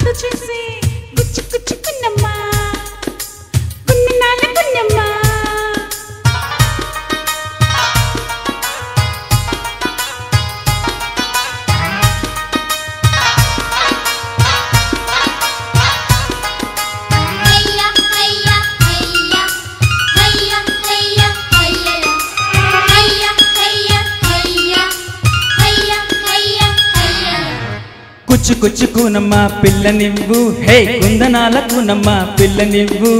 సత్తు చేసి గుచ్చి గుచ్చుకున్నమ్మా గున్ననాల గున్నమ్మా కుచ్చుకునమ్మా పిల్ల నివ్వు హే కుందనాలకునమ్మా పిల్ల నివ్వు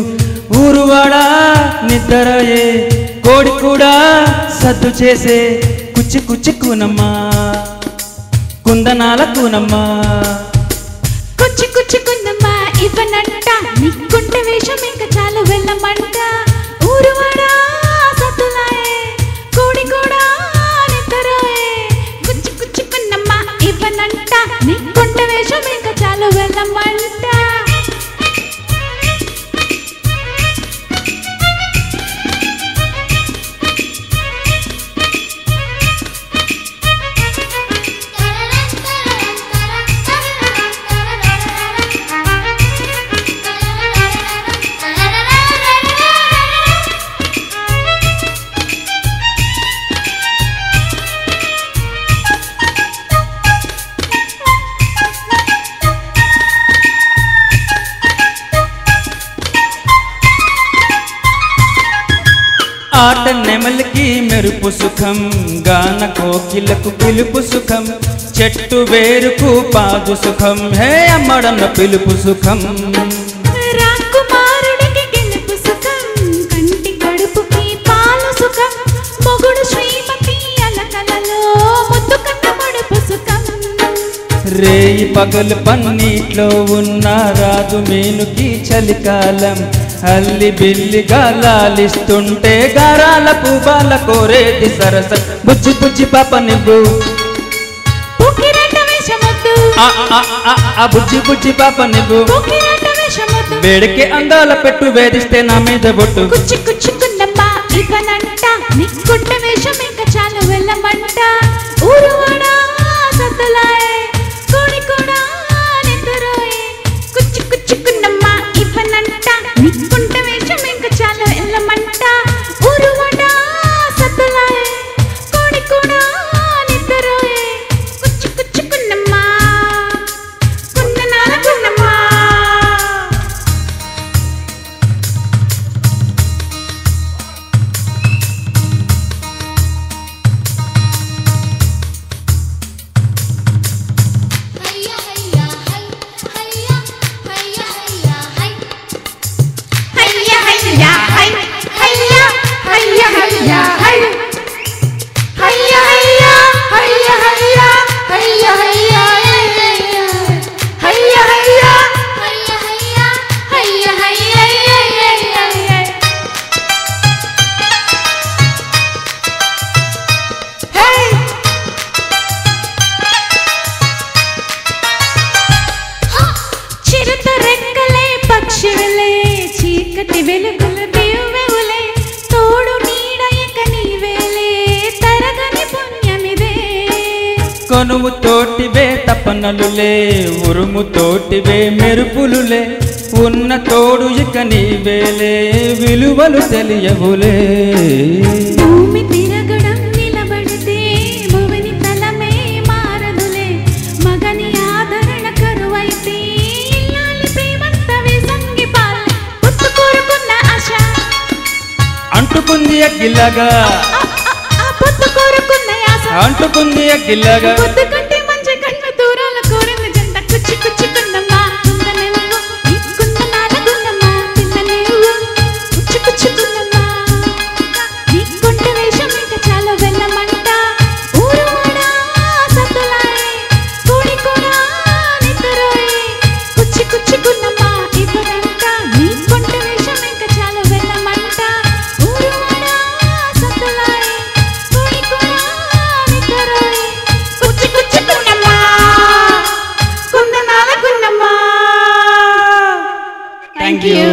ఊరువాడా నిద్రయే కోడి కూడా సద్దు చేసే కుచ్చుకునమ్మా కుందనాలకునమ్మా కుచ్చుకున్నమ్మా ఇవ్వనంట నీకుంటే వేషం ఇంకా చాలు వెళ్ళమంట ఊరువాడా సత్తులాయే కోడి కూడా నిద్రయే కుచ్చుకున్నమ్మా ఇవ్వనంట నీకుంటే వేషం ఇంకా చాలు వెళ్ళమంట ఆట నెమలికి మెరుపు సుఖం గాన కోకిలకు పిలుపు సుఖం చెట్టు వేరుకు పాదు సుఖం హే అమ్మడన్న పిలుపు సుఖం రాకుమారుడికి గెలుపు సుఖం కంటి కడుపుకి పాలు సుఖం మొగుడు శ్రీమతి అలకలలో ముద్దు కన్న మడుపు సుఖం రేయి పగలు పన్నీట్లో ఉన్న రాజు మీనుకి చలికాలం అల్లి బిల్లిగా లాలిస్తుంటే గారాల పూబాల కోరేటి సరస బుజ్జి బుజ్జి పాప నివ్వు బుజ్జి బుజ్జి పాప నివ్వు వేడికి అందాల పెట్టు వేధిస్తే నా మీద బొట్టు కుచ్చుకున్నమ్మా ఇవ్వనంట నీకుంట వేషం ఇంకా చాలు వెళ్ళమంట ఊరువాడా సత్తులాయే కోడి కూడా నిద్రయే కుచ్చుకున్నమ్మా ఇవ్వనంట నీకుంట వేషం ఇంకా చాలు వెళ్ళమంట ఊరువాడా సత్తులాయే కోడి కూడా నిద్రయే కుచ్చుకున్నమ్మా గున్ననాల గున్నమ్మా చీకటి వెలుగుల దివ్వెవులే తోడు నీడ ఇక నీవేలే తరగని పుణ్యమిదే కొనుము తోటివే తపనలులే ఉరుము తోటివే మెరుపులులే ఉన్న తోడు ఇక నీవేలే విలువలు తెలియవులే భూమి తిరగడం నిలబడితే భువని తలమే మారదులే మగని ఆదరణ కరువైతే ఇల్లాలి ప్రేమంతవే సంగిపాల పుట్టు కోరుకున్న ఆశ అంటుకుంది అగ్గిలాగా పుట్టు కోరుకున్న ఆశ అంటుకుంది అగ్గిలాగా పొద్దు కంటే మంచి కన్ను దూరాల కోరిన జంట కుచ్చుకున్నమ్మా కుందనెవ్వు ఈ కుందనాల గున్నమ్మా పిల్లనెవ్వు కుచ్చుకున్నమ్మా నీకుంట వేషం ఇంకా చాలా వెళ్ళమంట ఊరువాడా సత్తులాయే కోడి కూడా నిద్రయే కుచ్చుకున్నమ్మా ఇవ్వనంట నీకుంట వేషం ఇంకా చాలా వెళ్ళమంట ఊరువాడా సత్తులాయే కోడి కూడా నిద్రయే కుచ్చుకున్నమ్మా కుందనాల గున్నమ్మా. Thank you.